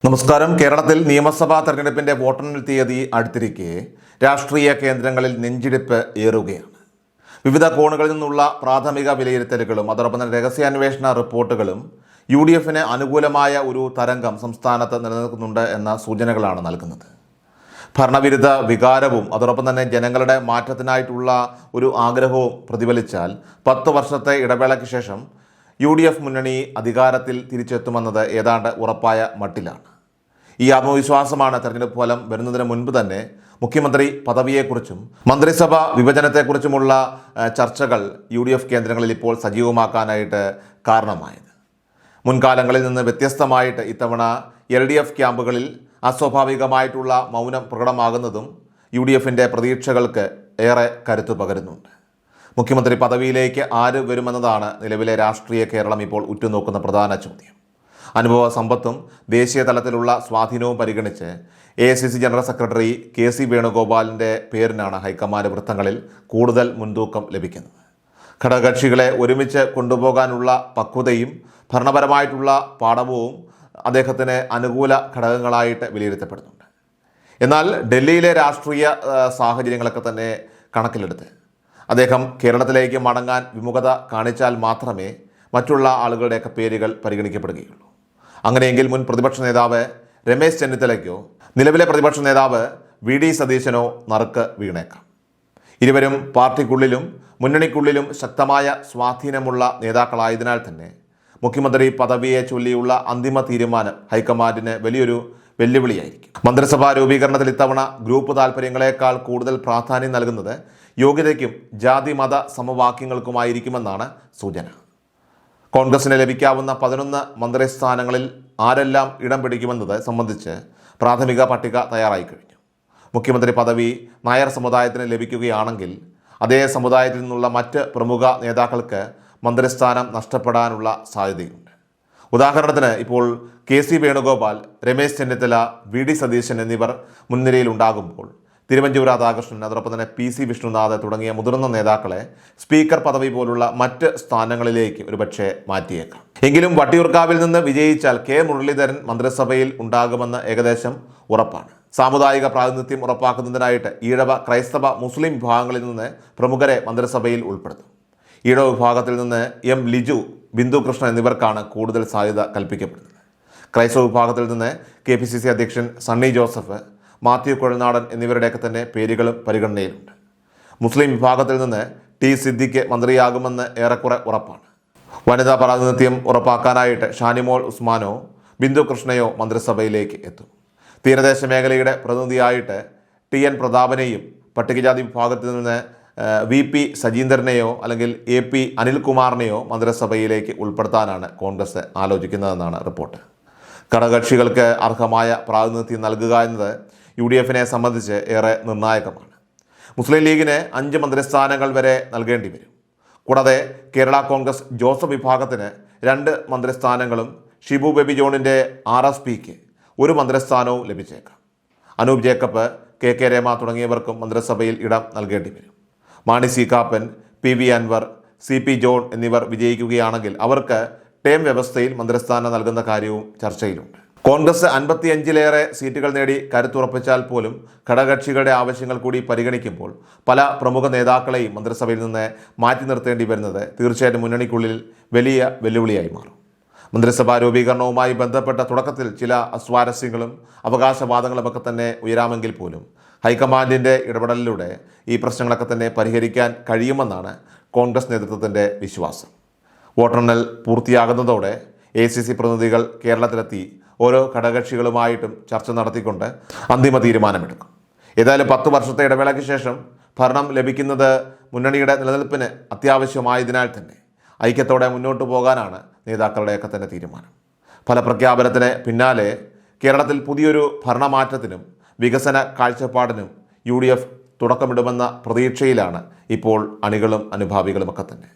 നമസ്കാരം. കേരളത്തിൽ നിയമസഭാ തെരഞ്ഞെടുപ്പിന്റെ വോട്ടെണ്ണൽ തീയതി അടുത്തിരിക്കെ രാഷ്ട്രീയ കേന്ദ്രങ്ങളിൽ നെഞ്ചിടിപ്പ് ഏറുകയാണ്. വിവിധ കോണുകളിൽ നിന്നുള്ള പ്രാഥമിക വിലയിരുത്തലുകളും അതോടൊപ്പം തന്നെ രഹസ്യാന്വേഷണ റിപ്പോർട്ടുകളും UDFന് അനുകൂലമായ ഒരു തരംഗം സംസ്ഥാനത്ത് നിലനിൽക്കുന്നുണ്ട് എന്ന സൂചനകളാണ് നൽകുന്നത്. ഭരണവിരുദ്ധ വികാരവും അതോടൊപ്പം തന്നെ ജനങ്ങളുടെ മാറ്റത്തിനായിട്ടുള്ള ഒരു ആഗ്രഹവും പ്രതിഫലിച്ചാൽ 10 വർഷത്തെ ഇടവേളയ്ക്ക് ശേഷം UDF മുന്നണി അധികാരത്തിൽ തിരിച്ചെത്തുമെന്നത് ഏതാണ്ട് ഉറപ്പായ മട്ടിലാണ്. ഈ ആത്മവിശ്വാസമാണ് തെരഞ്ഞെടുപ്പ് ഫലം വരുന്നതിന് മുൻപ് തന്നെ മുഖ്യമന്ത്രി പദവിയെക്കുറിച്ചും മന്ത്രിസഭ വിഭജനത്തെക്കുറിച്ചുമുള്ള ചർച്ചകൾ UDF കേന്ദ്രങ്ങളിൽ ഇപ്പോൾ സജീവമാക്കാനായിട്ട് കാരണമായത്. മുൻകാലങ്ങളിൽ നിന്ന് വ്യത്യസ്തമായിട്ട് ഇത്തവണ LDF ക്യാമ്പുകളിൽ അസ്വാഭാവികമായിട്ടുള്ള മൗനം പ്രകടമാകുന്നതും UDFൻ്റെ പ്രതീക്ഷകൾക്ക് ഏറെ കരുത്തു പകരുന്നുണ്ട്. മുഖ്യമന്ത്രി പദവിയിലേക്ക് ആര് വരുമെന്നതാണ് നിലവിലെ രാഷ്ട്രീയ കേരളം ഇപ്പോൾ ഉറ്റുനോക്കുന്ന പ്രധാന ചോദ്യം. അനുഭവ സമ്പത്തും ദേശീയ തലത്തിലുള്ള സ്വാധീനവും പരിഗണിച്ച് AICC ജനറൽ സെക്രട്ടറി KC വേണുഗോപാലിൻ്റെ പേരിനാണ് ഹൈക്കമാൻഡ് വൃത്തങ്ങളിൽ കൂടുതൽ മുൻതൂക്കം ലഭിക്കുന്നത്. ഘടകകക്ഷികളെ ഒരുമിച്ച് കൊണ്ടുപോകാനുള്ള പക്വതയും ഭരണപരമായിട്ടുള്ള പാഠവും അദ്ദേഹത്തിന് അനുകൂല ഘടകങ്ങളായിട്ട് വിലയിരുത്തപ്പെടുന്നുണ്ട്. എന്നാൽ ഡൽഹിയിലെ രാഷ്ട്രീയ സാഹചര്യങ്ങളൊക്കെ തന്നെ കണക്കിലെടുത്ത് അദ്ദേഹം കേരളത്തിലേക്ക് മടങ്ങാൻ വിമുഖത കാണിച്ചാൽ മാത്രമേ മറ്റുള്ള ആളുകളുടെയൊക്കെ പേരുകൾ പരിഗണിക്കപ്പെടുകയുള്ളൂ. അങ്ങനെയെങ്കിൽ മുൻ പ്രതിപക്ഷ നേതാവ് രമേശ് ചെന്നിത്തലയ്ക്കോ നിലവിലെ പ്രതിപക്ഷ നേതാവ് VD സതീശനോ നറുക്ക് വീണേക്കാം. ഇരുവരും പാർട്ടിക്കുള്ളിലും മുന്നണിക്കുള്ളിലും ശക്തമായ സ്വാധീനമുള്ള നേതാക്കളായതിനാൽ തന്നെ മുഖ്യമന്ത്രി പദവിയെ ചൊല്ലിയുള്ള അന്തിമ തീരുമാനം ഹൈക്കമാൻഡിന് വലിയൊരു വെല്ലുവിളിയായിരിക്കും. മന്ത്രിസഭാ രൂപീകരണത്തിൽ ഇത്തവണ ഗ്രൂപ്പ് താൽപ്പര്യങ്ങളെക്കാൾ കൂടുതൽ പ്രാധാന്യം നൽകുന്നത് യോഗ്യതയ്ക്കും ജാതി മത സമവാക്യങ്ങൾക്കുമായിരിക്കുമെന്നാണ് സൂചന. കോൺഗ്രസിന് ലഭിക്കാവുന്ന 11 മന്ത്രിസ്ഥാനങ്ങളിൽ ആരെല്ലാം ഇടം പിടിക്കുമെന്നത് സംബന്ധിച്ച് പ്രാഥമിക പട്ടിക തയ്യാറായി കഴിഞ്ഞു. മുഖ്യമന്ത്രി പദവി നായർ സമുദായത്തിന് ലഭിക്കുകയാണെങ്കിൽ അതേ സമുദായത്തിൽ നിന്നുള്ള മറ്റ് പ്രമുഖ നേതാക്കൾക്ക് മന്ത്രിസ്ഥാനം നഷ്ടപ്പെടാനുള്ള സാധ്യതയുണ്ട്. ഉദാഹരണത്തിന് ഇപ്പോൾ KC വേണുഗോപാൽ, രമേശ് ചെന്നിത്തല, VD സതീശൻ എന്നിവർ മുൻനിരയിലുണ്ടാകുമ്പോൾ തിരുവഞ്ചൂർ രാധാകൃഷ്ണൻ അതോടൊപ്പം തന്നെ PC വിഷ്ണുനാഥ് തുടങ്ങിയ മുതിർന്ന നേതാക്കളെ സ്പീക്കർ പദവി പോലുള്ള മറ്റ് സ്ഥാനങ്ങളിലേക്ക് ഒരുപക്ഷെ മാറ്റിയേക്കാം. എങ്കിലും വട്ടിയൂർക്കാവിൽ നിന്ന് വിജയിച്ചാൽ K മുരളീധരൻ മന്ത്രിസഭയിൽ ഉണ്ടാകുമെന്ന് ഏകദേശം ഉറപ്പാണ്. സാമുദായിക പ്രാതിനിധ്യം ഉറപ്പാക്കുന്നതിനായിട്ട് ഈഴവ, ക്രൈസ്തവ, മുസ്ലിം വിഭാഗങ്ങളിൽ നിന്ന് പ്രമുഖരെ മന്ത്രിസഭയിൽ ഉൾപ്പെടുത്തും. ഈഴവ വിഭാഗത്തിൽ നിന്ന് M ലിജു, ബിന്ദു കൃഷ്ണൻ എന്നിവർക്കാണ് കൂടുതൽ സാധ്യത കൽപ്പിക്കപ്പെടുന്നത്. ക്രൈസ്തവ വിഭാഗത്തിൽ നിന്ന് KPCC അധ്യക്ഷൻ സണ്ണി ജോസഫ്, മാത്യു കുഴൽനാടൻ എന്നിവരുടെയൊക്കെ തന്നെ പേരുകളും പരിഗണനയിലുണ്ട്. മുസ്ലിം വിഭാഗത്തിൽ നിന്ന് T സിദ്ദിഖ് മന്ത്രിയാകുമെന്ന് ഏറെക്കുറെ ഉറപ്പാണ്. വനിതാ പ്രാതിനിധ്യം ഉറപ്പാക്കാനായിട്ട് ഷാനിമോൾ ഉസ്മാനോ ബിന്ദു കൃഷ്ണയോ മന്ത്രിസഭയിലേക്ക് എത്തും. തീരദേശ മേഖലയുടെ പ്രതിനിധിയായിട്ട് TN പ്രതാപനെയും പട്ടികജാതി വിഭാഗത്തിൽ നിന്ന് VP സജീന്ദ്രനെയോ അല്ലെങ്കിൽ AP അനിൽകുമാറിനെയോ മന്ത്രിസഭയിലേക്ക് ഉൾപ്പെടുത്താനാണ് കോൺഗ്രസ് ആലോചിക്കുന്നതെന്നാണ് റിപ്പോർട്ട്. ഘടകകക്ഷികൾക്ക് അർഹമായ പ്രാതിനിധ്യം നൽകുക എന്നത് UDFനെ സംബന്ധിച്ച് ഏറെ നിർണായകമാണ്. മുസ്ലിം ലീഗിന് 5 മന്ത്രിസ്ഥാനങ്ങൾ വരെ നൽകേണ്ടി വരും. കൂടാതെ കേരള കോൺഗ്രസ് ജോസഫ് വിഭാഗത്തിന് 2 മന്ത്രിസ്ഥാനങ്ങളും ഷിബു ബേബി ജോണിൻ്റെ RSPക്ക് 1 മന്ത്രിസ്ഥാനവും ലഭിച്ചേക്കാം. അനൂപ് ജേക്കബ്, KK രമ തുടങ്ങിയവർക്കും മന്ത്രിസഭയിൽ ഇടം നൽകേണ്ടി വരും. Mani C Kappan, PV Anvar, CP John എന്നിവർ വിജയിക്കുകയാണെങ്കിൽ അവർക്ക് ടേം വ്യവസ്ഥയിൽ മന്ത്രിസ്ഥാനം നൽകുന്ന കാര്യവും ചർച്ചയിലുണ്ട്. കോൺഗ്രസ് 55ലേറെ സീറ്റുകൾ നേടി കരുത്തുറപ്പിച്ചാൽ പോലും ഘടകകക്ഷികളുടെ ആവശ്യങ്ങൾ കൂടി പരിഗണിക്കുമ്പോൾ പല പ്രമുഖ നേതാക്കളെയും മന്ത്രിസഭയിൽ നിന്ന് മാറ്റി നിർത്തേണ്ടി വരുന്നത് തീർച്ചയായിട്ടും മുന്നണിക്കുള്ളിൽ വലിയ വെല്ലുവിളിയായി മാറും. മന്ത്രിസഭാ രൂപീകരണവുമായി ബന്ധപ്പെട്ട തുടക്കത്തിൽ ചില അസ്വാരസ്യങ്ങളും അവകാശവാദങ്ങളുമൊക്കെ തന്നെ ഉയരാമെങ്കിൽ പോലും ഹൈക്കമാൻഡിൻ്റെ ഇടപെടലിലൂടെ ഈ പ്രശ്നങ്ങളൊക്കെ തന്നെ പരിഹരിക്കാൻ കഴിയുമെന്നാണ് കോൺഗ്രസ് നേതൃത്വത്തിൻ്റെ വിശ്വാസം. വോട്ടെണ്ണൽ പൂർത്തിയാകുന്നതോടെ AICC പ്രതിനിധികൾ കേരളത്തിലെത്തി ഓരോ ഘടകകക്ഷികളുമായിട്ടും ചർച്ച നടത്തിക്കൊണ്ട് അന്തിമ തീരുമാനമെടുക്കും. ഏതായാലും 10 വർഷത്തെ ഇടവേളയ്ക്ക് ശേഷം ഭരണം ലഭിക്കുന്നത് മുന്നണിയുടെ നിലനിൽപ്പിന് അത്യാവശ്യമായതിനാൽ തന്നെ ഐക്യത്തോടെ മുന്നോട്ട് പോകാനാണ് നേതാക്കളുടെയൊക്കെ തന്നെ തീരുമാനം. ഫലപ്രഖ്യാപനത്തിന് പിന്നാലെ കേരളത്തിൽ പുതിയൊരു ഭരണമാറ്റത്തിനും വികസന കാഴ്ചപ്പാടിനും UDF തുടക്കമിടുമെന്ന പ്രതീക്ഷയിലാണ് ഇപ്പോൾ അണികളും അനുഭാവികളുമൊക്കെ തന്നെ.